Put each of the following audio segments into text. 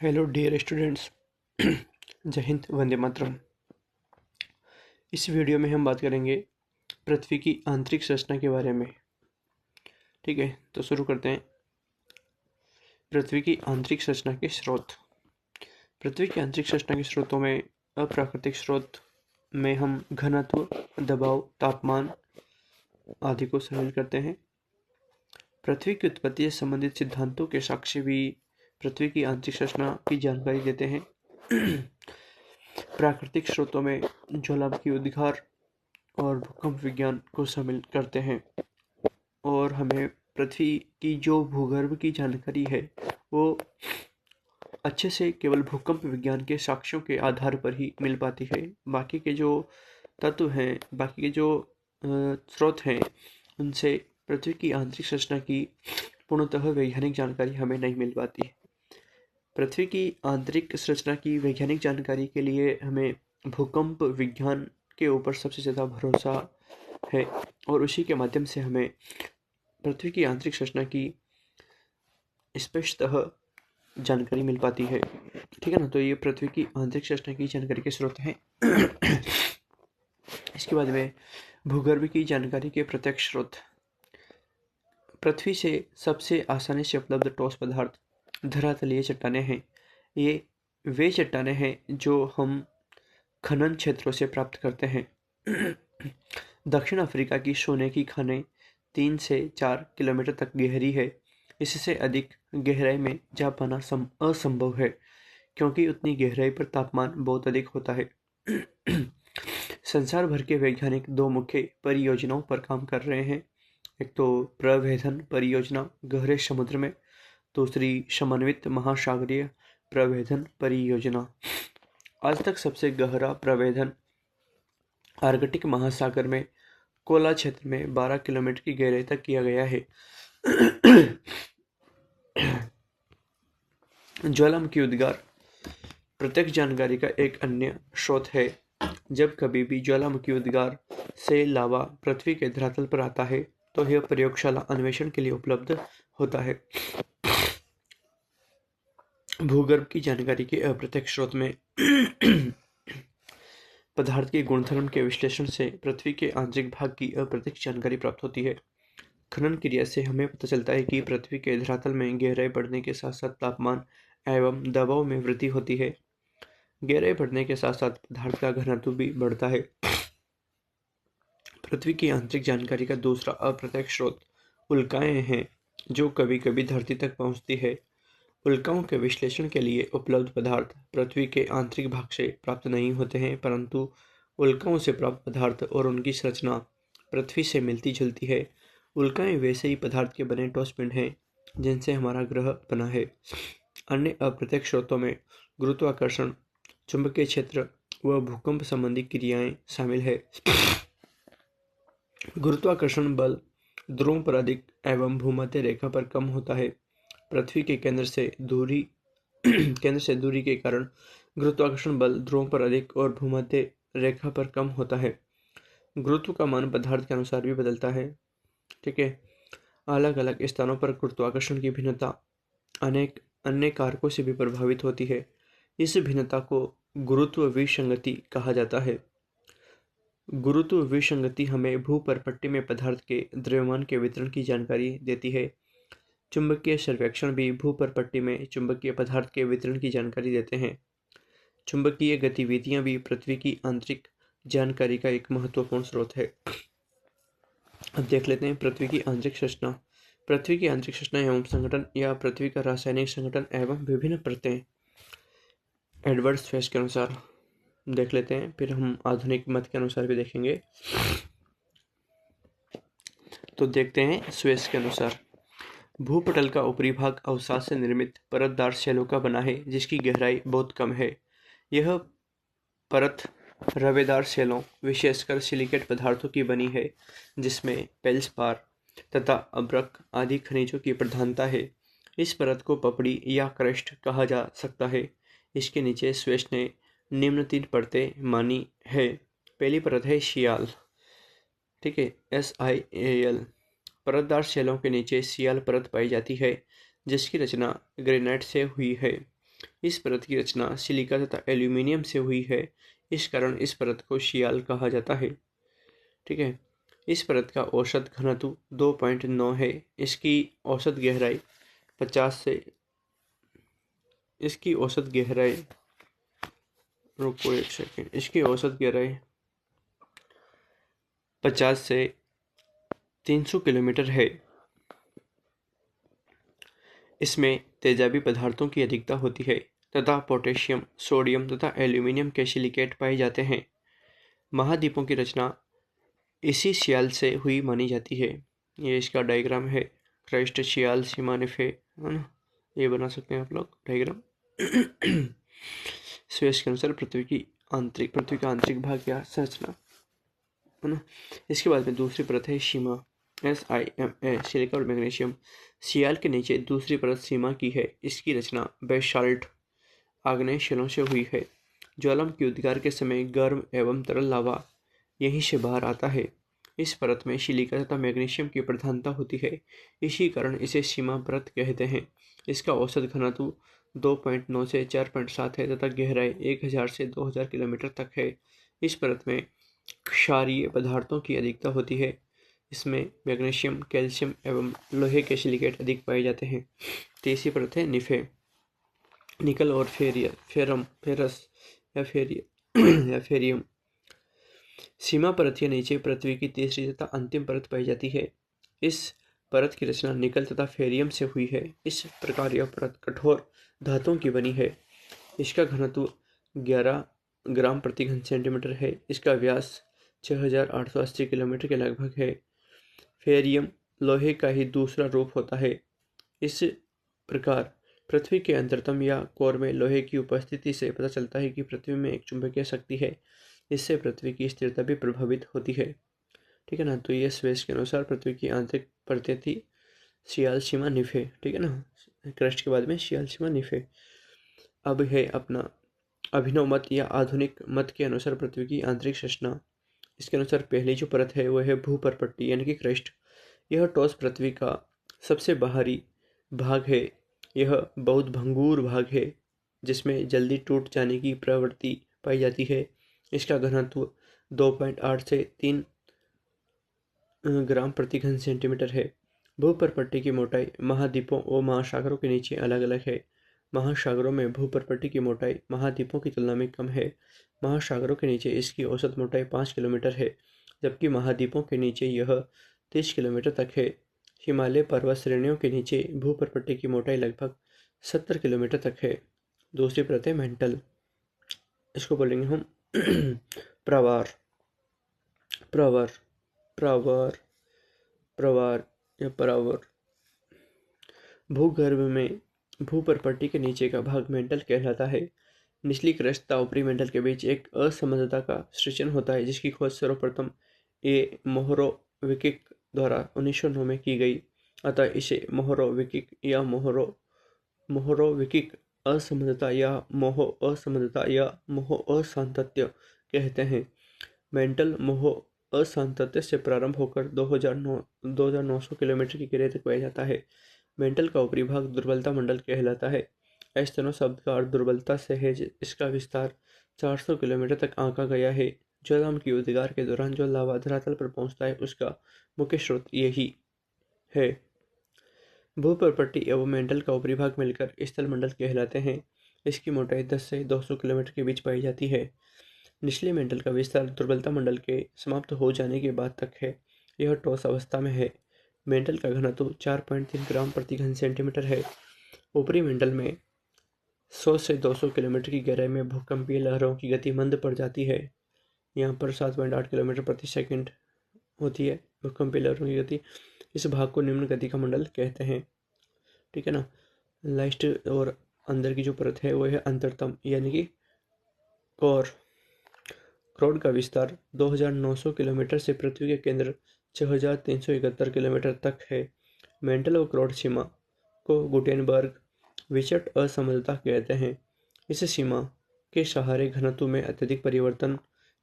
Hello dear students. जय हिंद, वंदे मातरम। इस video में हम बात करेंगे पृथ्वी की आंतरिक संरचना के बारे में। ठीक है, तो शुरू करते हैं। पृथ्वी की आंतरिक संरचना के स्रोत। पृथ्वी की आंतरिक संरचना के स्रोतों में अप्राकृतिक स्रोत में हम घनत्व, दबाव, तापमान आदि को शामिल करते हैं। पृथ्वी की उत्पत्ति से संबंधित सिद्धांतों के साक्ष्य भी पृथ्वी की आंतरिक संरचना की जानकारी देते हैं। प्राकृतिक स्रोतों में ज्वालामुखी उद्गार और भूकंप विज्ञान को शामिल करते हैं, और हमें पृथ्वी की जो भूगर्भ की जानकारी है वो अच्छे से केवल भूकंप विज्ञान के साक्ष्यों के आधार पर ही मिल पाती है। बाकी के जो तत्व हैं, बाकी के जो स्रोत हैं, उनसे पृथ्वी की आंतरिक संरचना की पूर्णतः वैज्ञानिक जानकारी हमें नहीं मिल पाती है। पृथ्वी की आंतरिक संरचना की वैज्ञानिक जानकारी के लिए हमें भूकंप विज्ञान के ऊपर सबसे ज़्यादा भरोसा है, और उसी के माध्यम से हमें पृथ्वी की आंतरिक संरचना की स्पष्टतः जानकारी मिल पाती है। ठीक है ना। तो ये पृथ्वी की आंतरिक संरचना की जानकारी के स्रोत हैं। इसके बाद में भूगर्भ की जानकारी के प्रत्यक्ष स्रोत। पृथ्वी से सबसे आसानी से उपलब्ध ठोस पदार्थ धरातलीय चट्टानें हैं। ये वे चट्टानें हैं जो हम खनन क्षेत्रों से प्राप्त करते हैं। दक्षिण अफ्रीका की सोने की खानें 3 से 4 किलोमीटर तक गहरी है। इससे अधिक गहराई में जा पाना असंभव है, क्योंकि उतनी गहराई पर तापमान बहुत अधिक होता है। संसार भर के वैज्ञानिक दो मुख्य परियोजनाओं पर काम कर रहे हैं। एक तो प्रभेदन परियोजना गहरे समुद्र में, दूसरी समन्वित महासागरीय प्रभेदन परियोजना। आज तक सबसे गहरा प्रभेदन आर्कटिक महासागर में कोला क्षेत्र में 12 किलोमीटर की गहराई तक किया गया है। ज्वालामुखी उद्गार प्रत्यक्ष जानकारी का एक अन्य स्रोत है। जब कभी भी ज्वालामुखी उद्गार से लावा पृथ्वी के धरातल पर आता है तो यह प्रयोगशाला अन्वेषण के लिए उपलब्ध होता है। भूगर्भ की जानकारी के अप्रत्यक्ष स्रोत में पदार्थ के गुणधर्म के विश्लेषण से पृथ्वी के आंतरिक भाग की अप्रत्यक्ष जानकारी प्राप्त होती है। खनन क्रिया से हमें पता चलता है कि पृथ्वी के धरातल में गहराई बढ़ने के साथ साथ तापमान एवं दबाव में वृद्धि होती है। गहराई बढ़ने के साथ साथ पदार्थ का घनत्व भी बढ़ता है। पृथ्वी की आंतरिक जानकारी का दूसरा अप्रत्यक्ष स्रोत उल्काएं हैं, जो कभी कभी धरती तक पहुंचती है। उल्काओं के विश्लेषण के लिए उपलब्ध पदार्थ पृथ्वी के आंतरिक भाग से प्राप्त नहीं होते हैं, परंतु उल्काओं से प्राप्त पदार्थ और उनकी संरचना पृथ्वी से मिलती जुलती है। उल्काएं वैसे ही पदार्थ के बने ठोस पिंड हैं जिनसे हमारा ग्रह बना है। अन्य अप्रत्यक्ष स्रोतों में गुरुत्वाकर्षण, चुंबकीय क्षेत्र व भूकंप संबंधी क्रियाएं शामिल है। गुरुत्वाकर्षण बल ध्रुवों पर अधिक एवं भूमध्य रेखा पर कम होता है। पृथ्वी के केंद्र से दूरी के कारण गुरुत्वाकर्षण बल ध्रुवों पर अधिक और भूमध्य रेखा पर कम होता है। गुरुत्व का मान पदार्थ के अनुसार भी बदलता है। ठीक है। अलग अलग स्थानों पर गुरुत्वाकर्षण की भिन्नता अनेक अन्य कारकों से भी प्रभावित होती है। इस भिन्नता को गुरुत्व विसंगति कहा जाता है। गुरुत्व विसंगति हमें भूपरपट्टी में पदार्थ के द्रव्यमान के वितरण की जानकारी देती है। चुंबकीय सर्वेक्षण भी भूपरपट्टी में चुंबकीय पदार्थ के वितरण की जानकारी देते हैं। चुंबकीय गतिविधियां भी पृथ्वी की आंतरिक जानकारी का एक महत्वपूर्ण स्रोत है। अब देख लेते हैं पृथ्वी की आंतरिक संरचना। पृथ्वी की आंतरिक संरचना एवं संगठन या पृथ्वी का रासायनिक संगठन एवं विभिन्न परतें एडवर्ड स्वेस के अनुसार देख लेते हैं, फिर हम आधुनिक मत के अनुसार भी देखेंगे। तो देखते हैं स्वेस के अनुसार। भूपटल का ऊपरी भाग अवसाद से निर्मित परतदार शैलों का बना है, जिसकी गहराई बहुत कम है। यह परत रवेदार शैलों, विशेषकर सिलिकेट पदार्थों की बनी है, जिसमें फेल्सपार तथा अब्रक आदि खनिजों की प्रधानता है। इस परत को पपड़ी या क्रस्ट कहा जा सकता है। इसके नीचे स्वेस ने निम्न 3 परतें मानी है। पहली परत है सियाल। ठीक है, SiAl। परतदार शैलों के नीचे सियाल परत पाई जाती है, जिसकी रचना ग्रेनाइट से हुई है। इस परत की रचना सिलिका तथा एल्यूमिनियम से हुई है, इस कारण इस परत को शियाल कहा जाता है। ठीक है। इस परत का औसत घनत्व 2.9 है। इसकी औसत गहराई 50 से इसकी औसत गहराई रुको एक सेकेंड इसकी औसत गहराई 50 से 300 किलोमीटर है। इसमें तेजाबी पदार्थों की अधिकता होती है तथा पोटेशियम, सोडियम तथा एल्यूमिनियम के सिलिकेट पाए जाते हैं। महाद्वीपों की रचना इसी शियाल से हुई मानी जाती है। ये इसका डायग्राम है, क्राइस्ट शियाल सीमा निफे, है ना, ये बना सकते हैं आप लोग डायग्राम। स्वेस के अनुसार पृथ्वी का आंतरिक भाग या संरचना, है ना। इसके बाद में दूसरी परत है सीमा, SIMA, सिलिका और मैग्नीशियम। सियाल के नीचे दूसरी परत सीमा की है। इसकी रचना बेसाल्ट आग्नेय शिलाओं से हुई है। ज्वालामुखी उद्गार के समय गर्म एवं तरल लावा यहीं से बाहर आता है। इस परत में सिलिका तथा मैग्नीशियम की प्रधानता होती है, इसी कारण इसे सीमा परत कहते हैं। इसका औसत घनत्व 2.9 से 4.7 है तथा गहराई 1000 से 2000 किलोमीटर तक है। इस परत में क्षारीय पदार्थों की अधिकता होती है। इसमें मैग्नीशियम, कैल्शियम एवं लोहे के सिलिकेट अधिक पाए जाते हैं। तीसरी परत है निफे, निकल और फेरस या फेरियम। सीमा परत के नीचे पृथ्वी की तीसरी तथा अंतिम परत पाई जाती है। इस परत की रचना निकल तथा फेरियम से हुई है। इस प्रकार यह परत कठोर धातुओं की बनी है। इसका घनत्व 11 ग्राम प्रति घन सेंटीमीटर है। इसका व्यास 6880 किलोमीटर के लगभग है। फेरियम लोहे का ही दूसरा रूप होता है। इस प्रकार पृथ्वी के अंतरतम या कोर में लोहे की उपस्थिति से पता चलता है कि पृथ्वी में एक चुंबकीय शक्ति है। इससे पृथ्वी की स्थिरता भी प्रभावित होती है। ठीक है ना। तो ये स्वेस के अनुसार पृथ्वी की आंतरिक परतें थी शियाल, सीमा, निफे। ठीक है ना, क्रस्ट के बाद में शियाल, सीमा, निफे। अब है अपना अभिनव मत या आधुनिक मत के अनुसार पृथ्वी की आंतरिक संरचना। इसके अनुसार पहली जो परत है वह है भूपरपट्टी यानी कि क्रस्ट। यह ठोस पृथ्वी का सबसे बाहरी भाग है। यह बहुत भंगुर भाग है जिसमें जल्दी टूट जाने की प्रवृत्ति पाई जाती है। इसका घनत्व 2.8 से 3 ग्राम प्रति घन सेंटीमीटर है। भूपरपट्टी की मोटाई महाद्वीपों और महासागरों के नीचे अलग अलग है। महासागरों में भूपरपट्टी की मोटाई महाद्वीपों की तुलना में कम है। महासागरों के नीचे इसकी औसत मोटाई 5 किलोमीटर है, जबकि महाद्वीपों के नीचे यह 30 किलोमीटर तक है। हिमालय पर्वत श्रेणियों के नीचे भूपरपट्टी की मोटाई लगभग 70 किलोमीटर तक है। दूसरी परत है मेंटल, इसको बोलेंगे हम प्रवार प्रवार प्रवार प्रवार या परावर। भूगर्भ में भूपरपट्टी के नीचे का भाग मेंटल कहलाता है। निचली क्रस्ट तथा ऊपरी मेंटल के बीच एक असमंजसता का सृजन होता है, जिसकी खोज सर्वप्रथम ए मोहरोविकिक द्वारा 1909 में की गई। अतः इसे मोहरोविकिक या मोहरोविकिक असमंजसता या मोह असमंजसता या मोह असांतत्य कहते हैं। मेंटल मोह असांतत्य से प्रारंभ होकर 2900 किलोमीटर की गहराई तक बह जाता है। मेंटल का ऊपरी भाग दुर्बलता मंडल कहलाता है। एस्थेनो शब्द का अर्थ दुर्बलता से है। इसका विस्तार 400 किलोमीटर तक आंका गया है। ज्वालामुखी उद्गार के दौरान जो लावा धरातल पर पहुंचता है उसका मुख्य स्रोत यही है। भूपरपट्टी एवं मेंटल का ऊपरी भाग मिलकर स्थल मंडल कहलाते हैं। इसकी मोटाई 10 से 200 किलोमीटर के बीच पाई जाती है। निचले मेंटल का विस्तार दुर्बलता मंडल के समाप्त हो जाने के बाद तक है। यह ठोस अवस्था में है। मेंटल का घनत्व 4.3 ग्राम प्रति घन सेंटीमीटर है। ऊपरी मेंटल में 100 से 200 किलोमीटर की गहराई में भूकंपीय लहरों की गति मंद पड़ जाती है। यहाँ पर 7.8 किलोमीटर प्रति सेकंड होती है भूकंपीय लहरों की गति। इस भाग को निम्न गति का मंडल कहते हैं। ठीक है ना। लास्ट और अंदर की जो परत है वो है अंतरतम यानी कि कोर। क्रोड का विस्तार 2900 किलोमीटर से पृथ्वी के केंद्र 6371 किलोमीटर तक है। मेंटल और क्रोड सीमा को गुटेनबर्ग विचट असमंजसता कहते हैं। इस सीमा के सहारे घनत्व में अत्यधिक परिवर्तन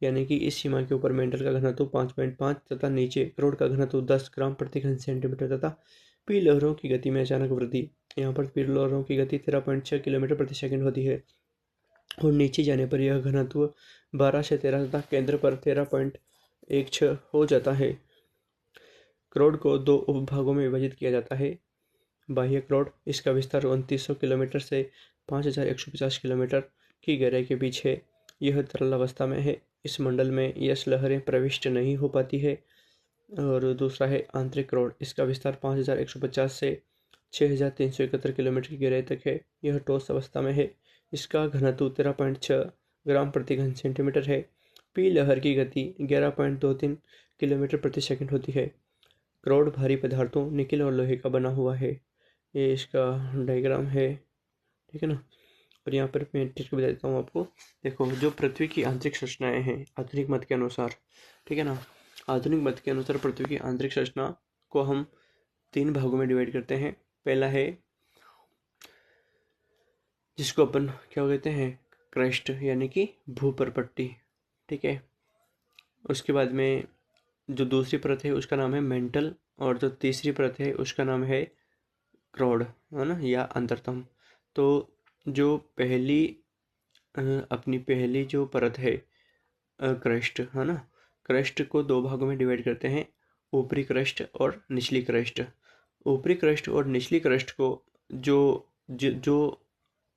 यानी कि इस सीमा के ऊपर मेंटल का घनत्व 5.5 तथा नीचे क्रोड का घनत्व 10 ग्राम प्रति घन सेंटीमीटर तथा पी लहरों की गति में अचानक वृद्धि। यहाँ पर फिर लहरों की गति 13.6 किलोमीटर प्रति सेकंड होती है और नीचे जाने पर यह घनत्व 12 से 13 तथा केंद्र पर 13.16 हो जाता है। क्रोड को दो उपभागों में विभाजित किया जाता है। बाह्य क्रोड, इसका विस्तार 2900 किलोमीटर से 5150 किलोमीटर की गहराई के बीच है। यह तरल अवस्था में है। इस मंडल में यश लहरें प्रविष्ट नहीं हो पाती है। और दूसरा है आंतरिक क्रोड, इसका विस्तार 5150 से 6371 किलोमीटर की गहराई तक है। यह ठोस अवस्था में है। इसका घनत्व 13.6 ग्राम प्रति घन सेंटीमीटर है। पी लहर की गति 11.23 किलोमीटर प्रति सेकंड होती है। क्रोड भारी पदार्थों निकेल और लोहे का बना हुआ है। ये इसका डायग्राम है, ठीक है ना। और यहाँ पर मैं ट्रिक बता देता हूँ आपको। देखो, जो पृथ्वी की आंतरिक संरचनाएं हैं आधुनिक मत के अनुसार, ठीक है ना, आधुनिक मत के अनुसार पृथ्वी की आंतरिक संरचना को हम 3 भागों में डिवाइड करते हैं। पहला है जिसको अपन क्या कहते हैं, क्रस्ट, यानी कि भूपरपट्टी, ठीक है। उसके बाद में जो दूसरी परत है उसका नाम है मेंटल, और जो तीसरी परत है उसका नाम है क्रोड, है ना, या अंतरतम। तो जो पहली अपनी पहली जो परत है क्रस्ट, है ना, क्रस्ट को 2 भागों में डिवाइड करते हैं, ऊपरी क्रस्ट और निचली क्रस्ट। ऊपरी क्रस्ट और निचली क्रस्ट को जो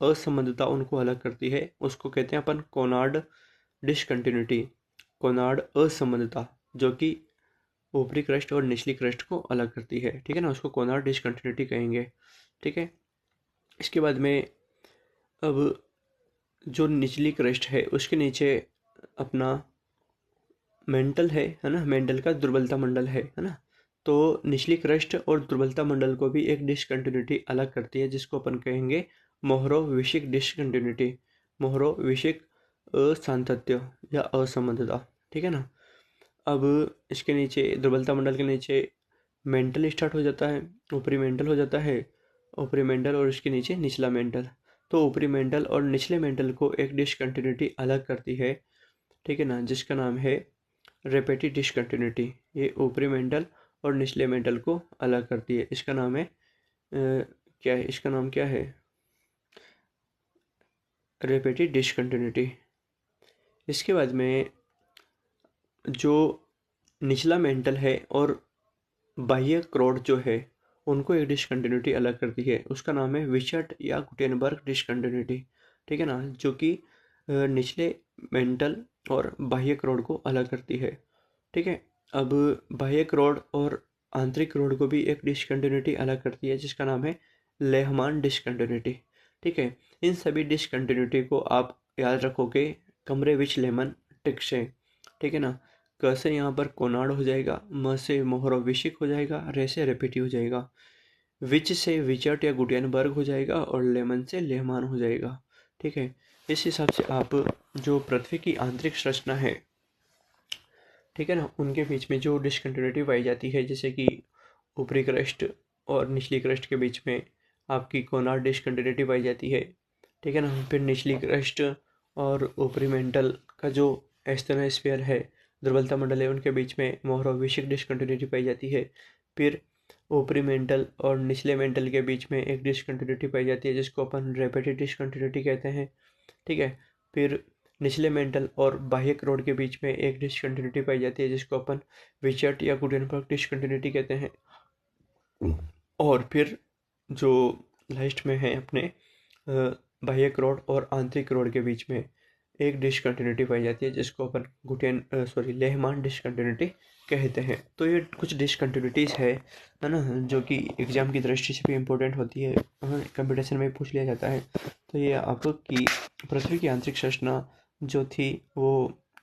असंबद्धता उनको अलग करती है उसको कहते हैं अपन कोनार्ड डिसकंटिन्यूटी, कोनार्ड असंबद्धता, जो कि ऊपरी क्रस्ट और निचली क्रस्ट को अलग करती है, ठीक है ना, उसको कोनार्ड डिसकंटिन्यूटी कहेंगे, ठीक है। इसके बाद में अब जो निचली क्रस्ट है उसके नीचे अपना मेंटल है ना, मेंटल का दुर्बलता मंडल है ना। तो निचली क्रस्ट और दुर्बलता मंडल को भी एक डिसकंटिन्यूटी अलग करती है, जिसको अपन कहेंगे मोहरोविशिक डिसकंटिन्यूटी, मोहरोविशिक असांतत्य या असंबद्धता, ठीक है ना। अब इसके नीचे दुर्बलता मंडल के नीचे मेंटल स्टार्ट हो जाता है, ऊपरी मेंटल हो जाता है, ऊपरी मेंटल और इसके नीचे निचला मेंटल। तो ऊपरी मेंटल और निचले मेंटल को एक डिसकंटिन्यूटी अलग करती है, ठीक है ना, जिसका नाम है रेपेटिव डिसकंटिन्यूटी। ये ऊपरी मेंटल और निचले मेंटल को अलग करती है। इसका नाम है क्या है, इसका नाम क्या है, रेपेटिव डिसकंटिन्यूटी। इसके बाद में जो निचला मेंटल है और बाह्य क्रोड जो है उनको एक डिसकंटिन्यूटी अलग करती है, उसका नाम है विचर्ट या गुटेनबर्ग डिसकंटिन्यूटी, ठीक है ना, जो कि निचले मेंटल और बाह्य क्रोड को अलग करती है, ठीक है। अब बाह्य क्रोड और आंतरिक क्रोड को भी एक डिसकंटिन्यूटी अलग करती है, जिसका नाम है लेहमान डिसकंटिन्यूटी, ठीक है। इन सभी डिसकंटिन्यूटी को आप याद रखोगे कमरे विच लेमन टिक से, ठीक है ना। क से यहाँ पर कोनार्ड हो जाएगा, म से मोहरोविशिक हो जाएगा, रे से रेपेटिव हो जाएगा, विच से विचर्ट या गुटेनबर्ग हो जाएगा, और लेमन से लेहमान हो जाएगा, ठीक है। इस हिसाब से आप जो पृथ्वी की आंतरिक संरचना है, ठीक है ना, उनके बीच में जो डिसकंटिन्यूटी पाई जाती है, जैसे कि ऊपरी क्रस्ट और निचली क्रस्ट के बीच में आपकी कोनार्ड डिसकंटिन्यूटी पाई जाती है, ठीक है ना। फिर निचली क्रस्ट और ऊपरी मेंटल का जो एस्थेनोस्फीयर है, दुर्बलता मंडल है, उनके बीच में मोहरोविशिक डिसकंटिन्यूटी पाई जाती है। फिर ऊपरी मेंटल और निचले मेंटल के बीच में एक डिसकंटिन्यूटी पाई जाती है, जिसको अपन रेपेटिव डिसकंटिन्यूटी कहते हैं, ठीक है। फिर निचले मेंटल और बाह्य क्रोड के बीच में एक डिसकंटिन्यूटी पाई जाती है, जिसको अपन विचर्ट या गुटेनबर्ग डिसकंटिन्यूटी कहते हैं। और फिर जो लास्ट में है अपने बाह्य क्रोड और आंतरिक क्रोड के बीच में एक डिसकंटिन्यूटी पाई जाती है, जिसको अपन लेहमान डिसकंटिन्यूटी कहते हैं। तो ये कुछ डिसकंटिन्यूटीज है ना, जो कि एग्जाम की दृष्टि से भी इम्पोर्टेंट होती है, कंपटीशन में पूछ लिया जाता है। तो ये आपकी पृथ्वी की आंतरिक संरचना जो थी वो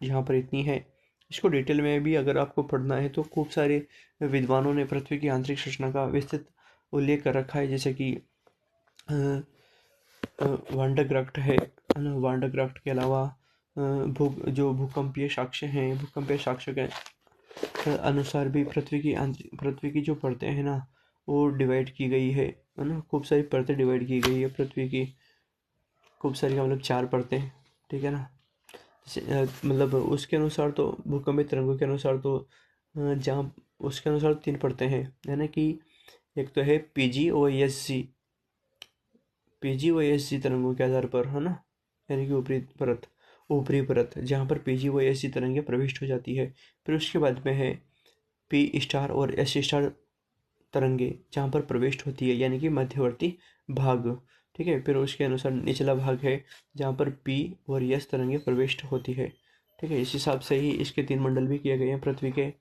यहाँ पर इतनी है। इसको डिटेल में भी अगर आपको पढ़ना है तो खूब सारे विद्वानों ने पृथ्वी की आंतरिक संरचना का विस्तृत उल्लेख कर रखा है, जैसे कि वांडरग्राफ्ट है ना। वांडरग्राफ्ट के अलावा जो भूकंपीय साक्ष्य हैं, भूकंपीय साक्ष्य के अनुसार भी पृथ्वी की जो परतें हैं ना वो डिवाइड की गई है ना। खूब सारी परतें डिवाइड की गई है पृथ्वी की, खूब सारी का मतलब 4 परतें, ठीक है ना। मतलब उसके अनुसार तो भूकंपीय तरंगों के अनुसार तो जहाँ उसके अनुसार 3 परतें हैं, है ना, कि एक तो है PGOESC, पीजीओएसजी तरंगों के आधार पर, है ना, यानी कि ऊपरी परत जहाँ पर पीजीओएसजी तरंगें प्रविष्ट हो जाती है। फिर उसके बाद में है पी स्टार और एस स्टार तरंगे जहाँ पर प्रविष्ट होती है, यानी कि मध्यवर्ती भाग। ठीक है, फिर उसके अनुसार निचला भाग है जहाँ पर पी और एस तरंगे प्रविष्ट होती है। ठीक है, इस हिसाब से ही इसके 3 मंडल भी किए गए हैं। पृथ्वी के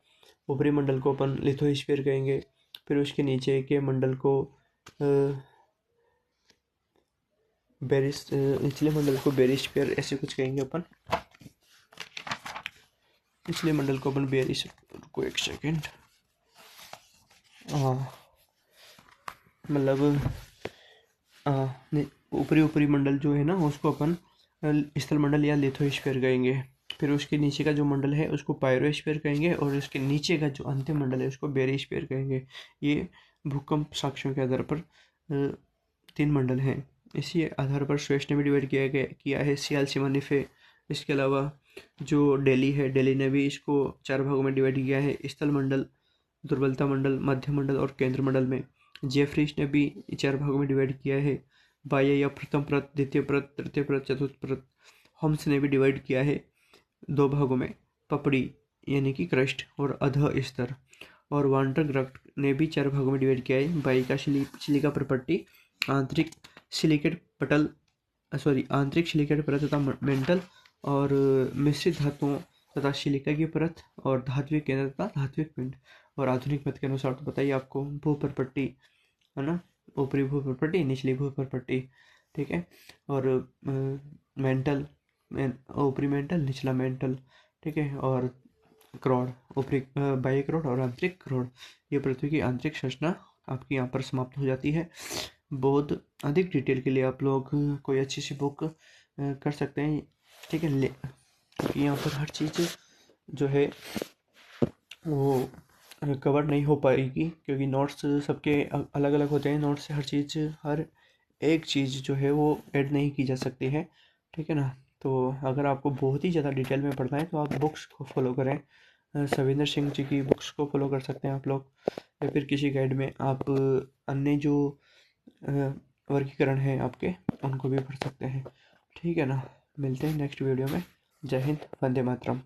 ऊपरी मंडल को अपन लिथोस्फीयर कहेंगे, फिर उसके नीचे के मंडल को निचले मंडल को बेरिस्फीयर ऐसे कुछ कहेंगे अपन। निचले मंडल को अपन बेरिस, रुको एक सेकेंड, हाँ मतलब ऊपरी ऊपरी मंडल जो है ना उसको अपन स्थल मंडल या लिथोस्फीयर कहेंगे। फिर उसके नीचे का जो मंडल है उसको पायरोस्फीयर कहेंगे, और उसके नीचे का जो अंतिम मंडल है उसको बेरिस्फीयर कहेंगे। ये भूकंप साक्ष्यों के आधार पर 3 मंडल हैं। इसी आधार पर स्वेश ने भी डिवाइड किया है सियाल सिमानिफे। इसके अलावा जो दिल्ली है, दिल्ली ने भी इसको 4 भागों में डिवाइड किया है, स्थल मंडल, दुर्बलता मंडल, मध्य मंडल और केंद्र मंडल में। जेफरीज ने भी 4 भागों में डिवाइड किया है, बाह्य या प्रथम परत, द्वितीय परत, तृतीय परत, चतुर्थ परत। होम्स ने भी डिवाइड किया है 2 भागों में, पपड़ी यानी कि क्रस्ट और अधः स्तर। और वांटरग्राफ्ट ने भी 4 भागों में डिवाइड किया है, बाह्य का सिलिका प्रपट्टी, आंतरिक सिलिकेट पटल, आंतरिक सिलिकेट परत तथा मेंटल और मिश्रित धातुओं तथा सिलिका की परत, और धात्विक केंद्र तथा धात्विक पिंड। और आधुनिक मत के अनुसार तो बताइए आपको भूपरपट्टी, है ना, ऊपरी भूपरपट्टी, निचली भूपरपट्टी। ठीक है, और मेंटल, ऊपरी मेंटल, निचला मेंटल। ठीक है, और क्रोड, ऊपरी बाह्य क्रोड और आंतरिक क्रोड। ये पृथ्वी की आंतरिक संरचना आपकी यहाँ पर समाप्त हो जाती है। बहुत अधिक डिटेल के लिए आप लोग कोई अच्छी सी बुक कर सकते हैं। ठीक है, क्योंकि यहाँ पर हर चीज़ जो है वो कवर नहीं हो पाएगी, क्योंकि नोट्स सबके अलग अलग होते हैं। नोट्स से हर एक चीज़ जो है वो ऐड नहीं की जा सकती है। ठीक है ना, तो अगर आपको बहुत ही ज़्यादा डिटेल में पढ़ना है तो आप बुक्स को फॉलो करें। सविंदर सिंह जी की बुक्स को फॉलो कर सकते हैं आप लोग, या फिर किसी गाइड में आप अन्य जो वर्गीकरण है आपके उनको भी पढ़ सकते हैं। ठीक है ना, मिलते हैं नेक्स्ट वीडियो में। जय हिंद, वंदे मातरम।